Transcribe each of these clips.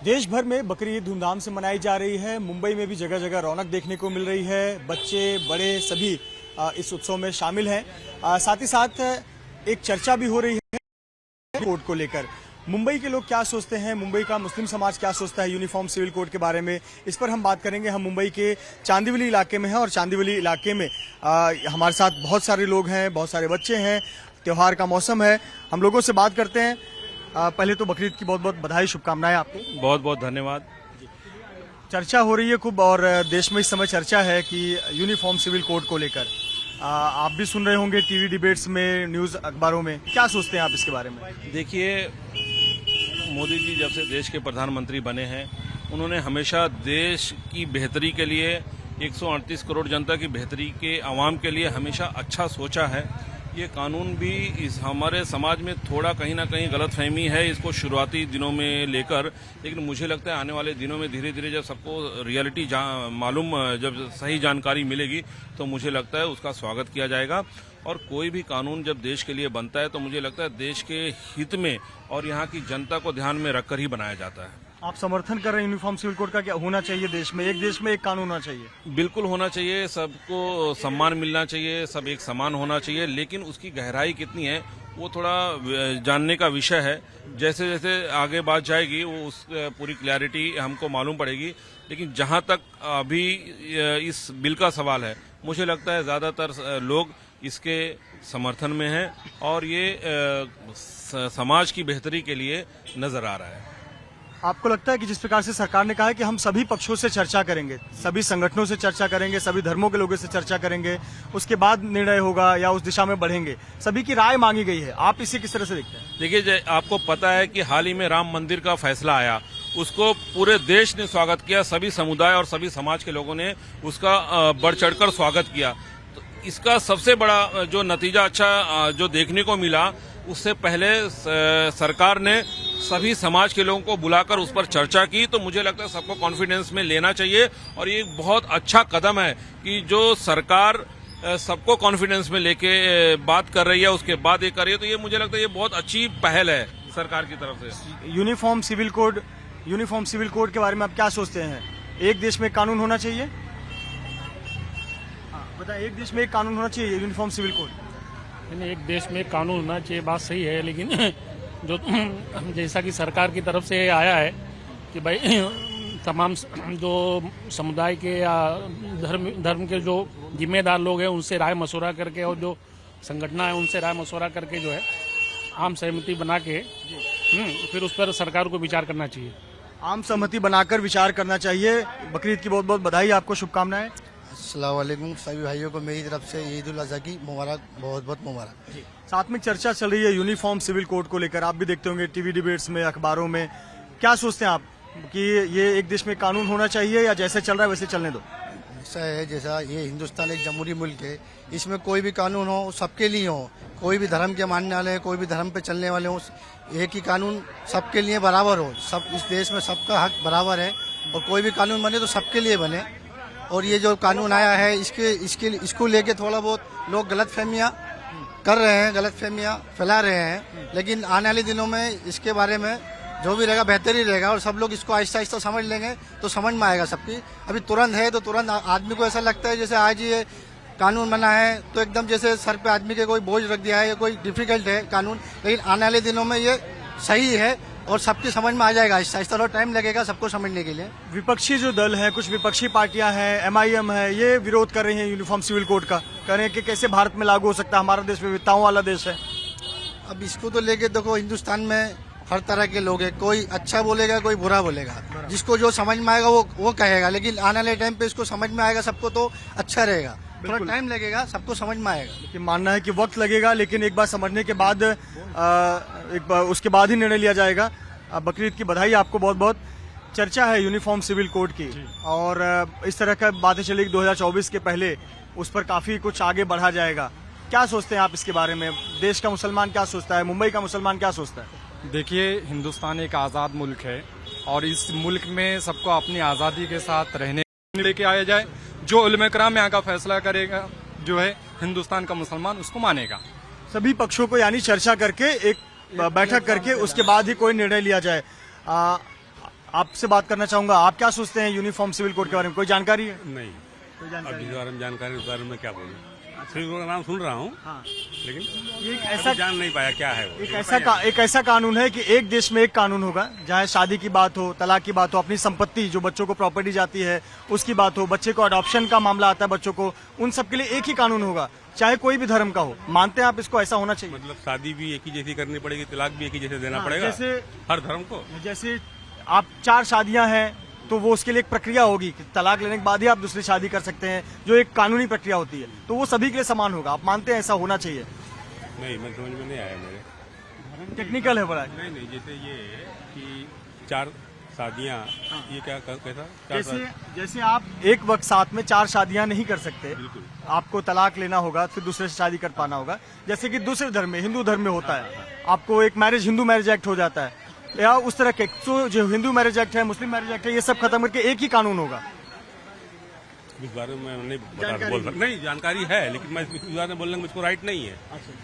देश भर में बकरी ईद धूमधाम से मनाई जा रही है। मुंबई में भी जगह जगह रौनक देखने को मिल रही है। बच्चे बड़े सभी इस उत्सव में शामिल हैं। साथ ही साथ एक चर्चा भी हो रही है कोड को लेकर। मुंबई के लोग क्या सोचते हैं, मुंबई का मुस्लिम समाज क्या सोचता है यूनिफॉर्म सिविल कोड के बारे में, इस पर हम बात करेंगे। हम मुंबई के चांदीवली इलाके में हैं और चांदीवली इलाके में हमारे साथ बहुत सारे लोग हैं, बहुत सारे बच्चे हैं। त्योहार का मौसम है, हम लोगों से बात करते हैं। पहले तो बकरीद की बहुत बहुत बधाई, शुभकामनाएं आपको। बहुत बहुत धन्यवाद। चर्चा हो रही है खूब और देश में इस समय चर्चा है कि यूनिफॉर्म सिविल कोड को लेकर आप भी सुन रहे होंगे टीवी डिबेट्स में, न्यूज अखबारों में। क्या सोचते हैं आप इसके बारे में? देखिए, मोदी जी जब से देश के प्रधानमंत्री बने हैं, उन्होंने हमेशा देश की बेहतरी के लिए, 138 करोड़ जनता की बेहतरी के आवाम के लिए हमेशा अच्छा सोचा है। ये कानून भी इस हमारे समाज में थोड़ा कहीं ना कहीं गलतफहमी है इसको शुरुआती दिनों में लेकर, लेकिन मुझे लगता है आने वाले दिनों में धीरे धीरे जब सबको रियलिटी मालूम, जब सही जानकारी मिलेगी तो मुझे लगता है उसका स्वागत किया जाएगा। और कोई भी कानून जब देश के लिए बनता है तो मुझे लगता है देश के हित में और यहाँ की जनता को ध्यान में रखकर ही बनाया जाता है। आप समर्थन कर रहे हैं यूनिफॉर्म सिविल कोड का? क्या होना चाहिए देश में एक कानून होना चाहिए? बिल्कुल होना चाहिए, सबको सम्मान मिलना चाहिए, सब एक समान होना चाहिए, लेकिन उसकी गहराई कितनी है वो थोड़ा जानने का विषय है। जैसे जैसे आगे बात जाएगी वो उस पूरी क्लैरिटी हमको मालूम पड़ेगी। लेकिन जहां तक अभी इस बिल का सवाल है, मुझे लगता है ज्यादातर लोग इसके समर्थन में हैं और ये समाज की बेहतरी के लिए नजर आ रहा है। आपको लगता है कि जिस प्रकार से सरकार ने कहा है कि हम सभी पक्षों से चर्चा करेंगे, सभी संगठनों से चर्चा करेंगे, सभी धर्मों के लोगों से चर्चा करेंगे, उसके बाद निर्णय होगा या उस दिशा में बढ़ेंगे, सभी की राय मांगी गई है, आप इसे किस तरह से देखते हैं? देखिए, आपको पता है कि हाल ही में राम मंदिर का फैसला आया, उसको पूरे देश ने स्वागत किया, सभी समुदाय और सभी समाज के लोगों ने उसका बढ़ चढ़कर स्वागत किया। तो इसका सबसे बड़ा जो नतीजा अच्छा जो देखने को मिला, उससे पहले सरकार ने सभी समाज के लोगों को बुलाकर उस पर चर्चा की। तो मुझे लगता है सबको कॉन्फिडेंस में लेना चाहिए और ये बहुत अच्छा कदम है कि जो सरकार सबको कॉन्फिडेंस में लेके बात कर रही है, उसके बाद ये कर रही है। तो ये मुझे लगता है ये बहुत अच्छी पहल है सरकार की तरफ से। यूनिफॉर्म सिविल कोड के बारे में आप क्या सोचते हैं? एक देश में एक कानून होना चाहिए? बताइए, एक देश में एक कानून होना चाहिए यूनिफॉर्म सिविल कोड? एक देश में एक कानून होना चाहिए, बात सही है, लेकिन जो जैसा कि सरकार की तरफ से आया है कि भाई तमाम जो समुदाय के या धर्म के जो जिम्मेदार लोग हैं उनसे राय मशवरा करके और जो संगठन है उनसे राय मशवरा करके जो है आम सहमति बना के फिर उस पर सरकार को विचार करना चाहिए। आम सहमति बनाकर विचार करना चाहिए। बकरीद की बहुत बहुत बधाई, आपको शुभकामनाएं। अस्सलाम वालेकुम सभी भाइयों को मेरी तरफ से ईद उल अज़हा की मुबारक, बहुत बहुत मुबारक। साथ में चर्चा चल रही है यूनिफॉर्म सिविल कोड को लेकर, आप भी देखते होंगे टीवी डिबेट्स में, अखबारों में। क्या सोचते हैं आप कि ये एक देश में कानून होना चाहिए या जैसे चल रहा है वैसे चलने दो? ऐसा है, जैसा ये हिंदुस्तान एक जमहूरी मुल्क है, इसमें कोई भी कानून हो सबके लिए हो, कोई भी धर्म के मानने वाले, कोई भी धर्म पे चलने वाले हो, एक ही कानून सबके लिए बराबर हो। सब इस देश में सबका हक बराबर है और कोई भी कानून बने तो सबके लिए बने। और ये जो कानून आया है इसको लेके थोड़ा बहुत लोग गलतफहमियां कर रहे हैं, गलतफहमियां फैला रहे हैं, लेकिन आने वाले दिनों में इसके बारे में जो भी रहेगा बेहतर ही रहेगा और सब लोग इसको आहिस्ता आहिस्ता समझ लेंगे तो समझ में आएगा सबकी। अभी तुरंत है तो तुरंत आदमी को ऐसा लगता है जैसे आज ये कानून बना है तो एकदम जैसे सर पे आदमी के कोई बोझ रख दिया है या कोई डिफिकल्ट है कानून, लेकिन आने वाले दिनों में ये सही है और सबकी समझ में आ जाएगा। आहिस्ता थोड़ा टाइम लगेगा सबको समझने के लिए। विपक्षी जो दल है, कुछ विपक्षी पार्टियां हैं, MIM है, ये विरोध कर रही हैं यूनिफॉर्म सिविल कोड का, कह रहे हैं कि कैसे भारत में लागू हो सकता है, हमारा देश विविधताओं वाला देश है। अब इसको तो लेके देखो, हिंदुस्तान में हर तरह के लोग हैं, कोई अच्छा बोलेगा कोई बुरा बोलेगा, जिसको जो समझ में आएगा वो कहेगा, लेकिन आने वाले टाइम पे इसको समझ में आएगा सबको तो अच्छा रहेगा। थोड़ा टाइम लगेगा, सबको समझ में आएगा। लेकिन मानना है कि वक्त लगेगा, लेकिन एक बार समझने के बाद उसके बाद ही निर्णय लिया जाएगा। बकरीद की बधाई आपको बहुत बहुत। चर्चा है यूनिफॉर्म सिविल कोड की और इस तरह का बातें चलेगी 2024 के पहले, उस पर काफी कुछ आगे बढ़ा जाएगा। क्या सोचते हैं आप इसके बारे में? देश का मुसलमान क्या सोचता है, मुंबई का मुसलमान क्या सोचता है? देखिए, हिंदुस्तान एक आज़ाद मुल्क है और इस मुल्क में सबको अपनी आज़ादी के साथ रहने लेके आया जाए। जो उलमा कराम यहाँ का फैसला करेगा जो है हिंदुस्तान का मुसलमान उसको मानेगा। सभी पक्षों को यानी चर्चा करके एक बैठक करके उसके बाद ही कोई निर्णय लिया जाए। आपसे बात करना चाहूंगा, आप क्या सोचते हैं यूनिफॉर्म सिविल कोड के बारे में, कोई जानकारी है? नहीं, कोई अब जानकारी इस बारे में जानकारी उस बारे में क्या बोलूं। सिर्फ उसका नाम सुन रहा हूँ, हाँ। लेकिन ये एक अभी ऐसा जान नहीं पाया क्या है वो। एक ऐसा कानून है कि एक देश में एक कानून होगा, जहाँ शादी की बात हो, तलाक की बात हो, अपनी संपत्ति जो बच्चों को प्रॉपर्टी जाती है उसकी बात हो, बच्चे को अडॉप्शन का मामला आता है बच्चों को, उन सब के लिए एक ही कानून होगा, चाहे कोई भी धर्म का हो। मानते हैं आप इसको, ऐसा होना चाहिए? मतलब शादी भी एक ही जैसी करनी पड़ेगी, तलाक भी एक ही जैसे देना हाँ, पड़ेगा जैसे हर धर्म को। जैसे आप 4 शादियां हैं तो वो उसके लिए एक प्रक्रिया होगी कि तलाक लेने के बाद ही आप दूसरी शादी कर सकते हैं, जो एक कानूनी प्रक्रिया होती है, तो वो सभी के लिए समान होगा। आप मानते हैं ऐसा होना चाहिए? नहीं, मैं समझ में नहीं आया मेरे। टेक्निकल है बड़ा। नहीं, जैसे ये है कि 4 शादियां, ये क्या कैसा? 4 जैसे आप एक वक्त साथ में 4 शादियां नहीं कर सकते, बिल्कुल। आपको तलाक लेना होगा, फिर दूसरे से शादी कर पाना होगा। जैसे कि दूसरे धर्म में, हिंदू धर्म में होता है, आपको एक मैरिज, हिंदू मैरिज एक्ट हो जाता है, या उस तरह के तो जो हिंदू मैरिज एक्ट है, मुस्लिम मैरिज एक्ट है, ये सब खत्म करके एक ही कानून होगा। इस बारे में मैं नहीं बोल सकता। नहीं, जानकारी है, लेकिन मैं इस बारे में बोलने में मुझको राइट नहीं है।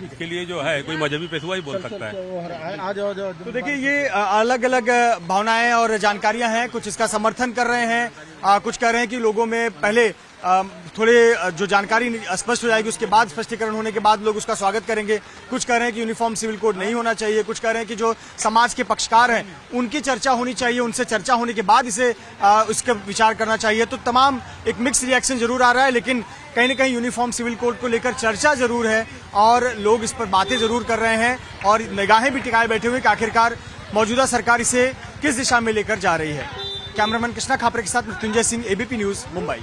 इसके लिए जो है कोई मजहबी पेशवा ही बोल सकता है। तो देखिए, ये अलग अलग भावनाएं और जानकारियां हैं। कुछ इसका समर्थन कर रहे हैं, कुछ कह रहे हैं कि लोगों में पहले थोड़े जो जानकारी स्पष्ट हो जाएगी, उसके बाद स्पष्टीकरण होने के बाद लोग उसका स्वागत करेंगे। कुछ कह रहे हैं कि यूनिफॉर्म सिविल कोड नहीं होना चाहिए, कुछ कह रहे हैं कि जो समाज के पक्षकार हैं उनकी चर्चा होनी चाहिए, उनसे चर्चा होने के बाद इसे उसका विचार करना चाहिए। तो तमाम एक मिक्स रिएक्शन जरूर आ रहा है, लेकिन कहीं न कहीं यूनिफॉर्म सिविल कोड को लेकर चर्चा जरूर है और लोग इस पर बातें जरूर कर रहे हैं और निगाहें भी टिकाए बैठे हुए कि आखिरकार मौजूदा सरकार इसे किस दिशा में लेकर जा रही है। कैमरामैन कृष्णा खापरे के साथ मृत्युंजय सिंह, एबीपी न्यूज, मुंबई।